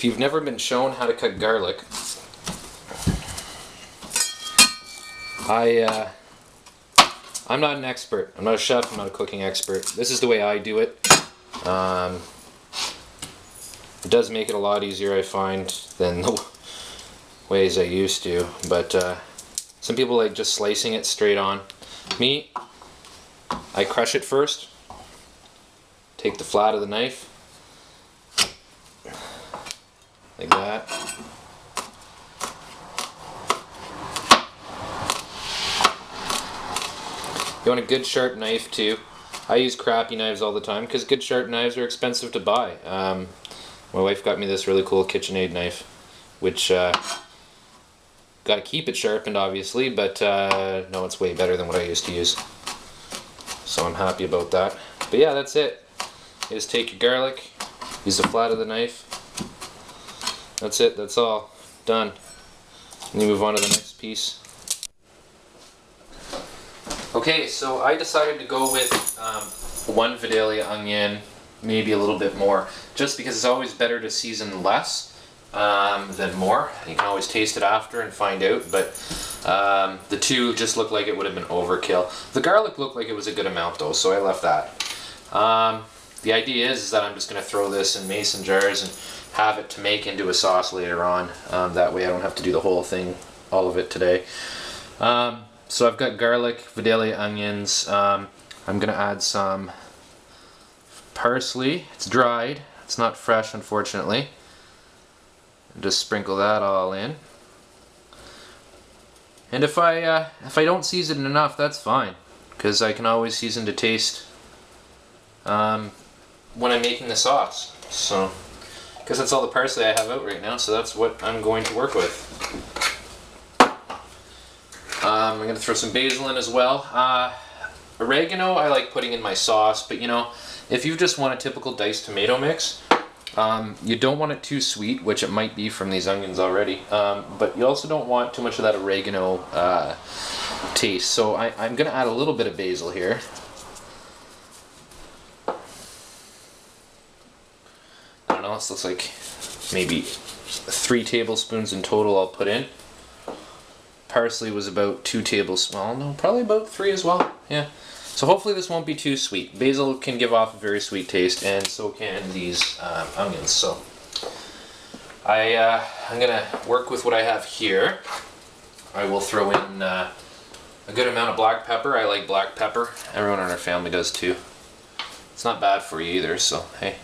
If you've never been shown how to cut garlic, I'm not an expert. I'm not a chef. I'm not a cooking expert. This is the way I do it. It does make it a lot easier, I find, than the ways I used to. But some people like just slicing it straight on. Me, I crush it first. Take the flat of the knife, like that. You want a good sharp knife too. I use crappy knives all the time because good sharp knives are expensive to buy. My wife got me this really cool KitchenAid knife, which got to keep it sharpened obviously, but no, it's way better than what I used to use. So I'm happy about that. But yeah, that's it. You just take your garlic, use the flat of the knife. That's it, that's all. Done. And you move on to the next piece. Okay, so I decided to go with one Vidalia onion, maybe a little bit more, just because it's always better to season less than more. You can always taste it after and find out, but the two just looked like it would have been overkill. The garlic looked like it was a good amount though, so I left that. The idea is that I'm just going to throw this in mason jars and have it to make into a sauce later on. That way I don't have to do the whole thing, all of it today. So I've got garlic, Vidalia onions. I'm going to add some parsley. It's dried. It's not fresh, unfortunately. Just sprinkle that all in. And if I don't season enough, that's fine, because I can always season to taste when I'm making the sauce. So, because that's all the parsley I have out right now, so that's what I'm going to work with. I'm going to throw some basil in as well. Oregano I like putting in my sauce, but you know, if you just want a typical diced tomato mix, you don't want it too sweet, which it might be from these onions already, but you also don't want too much of that oregano taste. So I'm going to add a little bit of basil here. I don't know, this looks like maybe 3 tablespoons in total I'll put in. Parsley was about 2 tablespoons, well, no, probably about 3 as well, yeah. So hopefully this won't be too sweet. Basil can give off a very sweet taste, and so can these onions. So I'm going to work with what I have here. I will throw in a good amount of black pepper. I like black pepper. Everyone in our family does too. It's not bad for you either, so hey.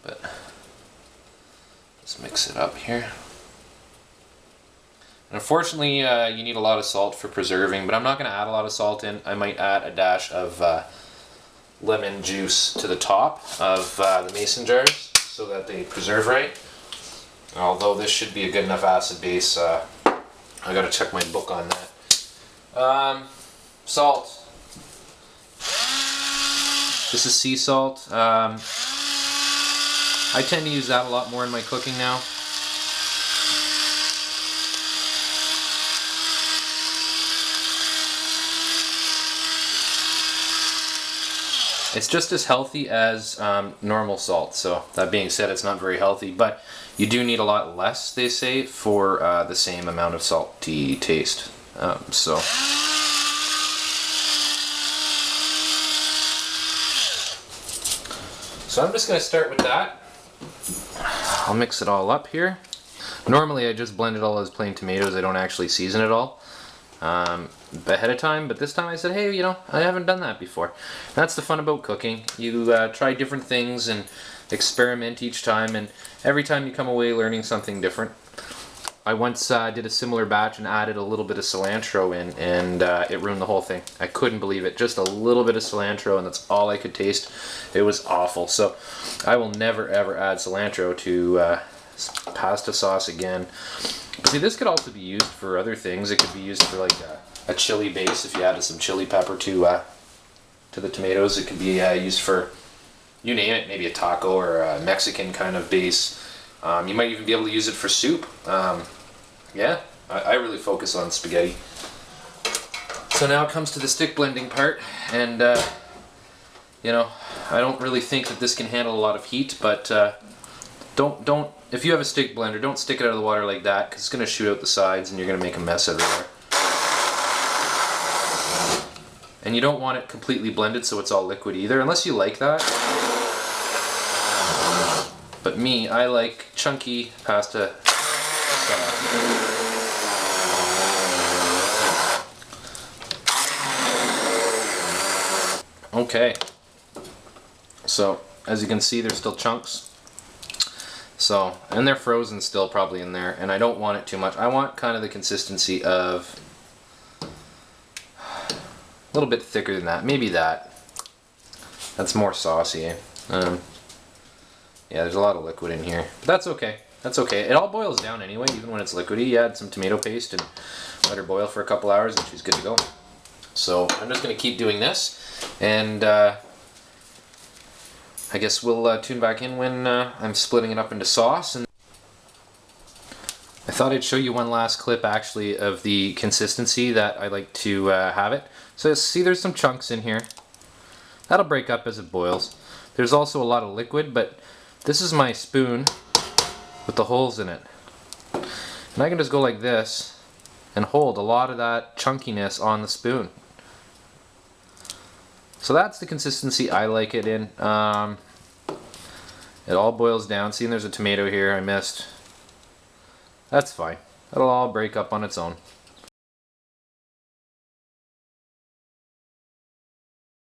But let's mix it up here. Unfortunately, you need a lot of salt for preserving, but I'm not going to add a lot of salt in. I might add a dash of lemon juice to the top of the mason jars so that they preserve right. Although this should be a good enough acid base, I got to check my book on that. Salt. This is sea salt. I tend to use that a lot more in my cooking now. It's just as healthy as normal salt, so that being said, it's not very healthy, but you do need a lot less, they say, for the same amount of salty taste. So I'm just going to start with that. I'll mix it all up here. Normally I just blend it all as plain tomatoes. I don't actually season it all ahead of time, but this time I said, hey, you know, I haven't done that before. That's the fun about cooking. You try different things and experiment each time, and every time you come away learning something different. I once did a similar batch and added a little bit of cilantro in, and it ruined the whole thing. I couldn't believe it. Just a little bit of cilantro, and that's all I could taste. It was awful. So I will never ever add cilantro to pasta sauce again. See, this could also be used for other things. It could be used for like a chili base. If you added some chili pepper to the tomatoes, it could be used for, you name it, maybe a taco or a Mexican kind of base. You might even be able to use it for soup. Yeah, I really focus on spaghetti. So now it comes to the stick blending part, and you know, I don't really think that this can handle a lot of heat, but Don't, if you have a stick blender, don't stick it out of the water like that, because it's going to shoot out the sides and you're going to make a mess everywhere. And you don't want it completely blended so it's all liquid either, unless you like that. But me, I like chunky pasta sauce. Okay, so as you can see, there's still chunks. So, and they're frozen still probably in there, and I don't want it too much. I want kind of the consistency of a little bit thicker than that, maybe that. That's more saucy. Yeah, there's a lot of liquid in here, but that's okay. That's okay. It all boils down anyway, even when it's liquidy. You add some tomato paste and let her boil for a couple hours, and she's good to go. So I'm just going to keep doing this, and I guess we'll tune back in when I'm splitting it up into sauce. And I thought I'd show you one last clip actually of the consistency that I like to have it. So see, there's some chunks in here. That'll break up as it boils. There's also a lot of liquid, but this is my spoon with the holes in it. And I can just go like this and hold a lot of that chunkiness on the spoon. So that's the consistency I like it in. It all boils down. See, there's a tomato here I missed. That's fine. It'll all break up on its own.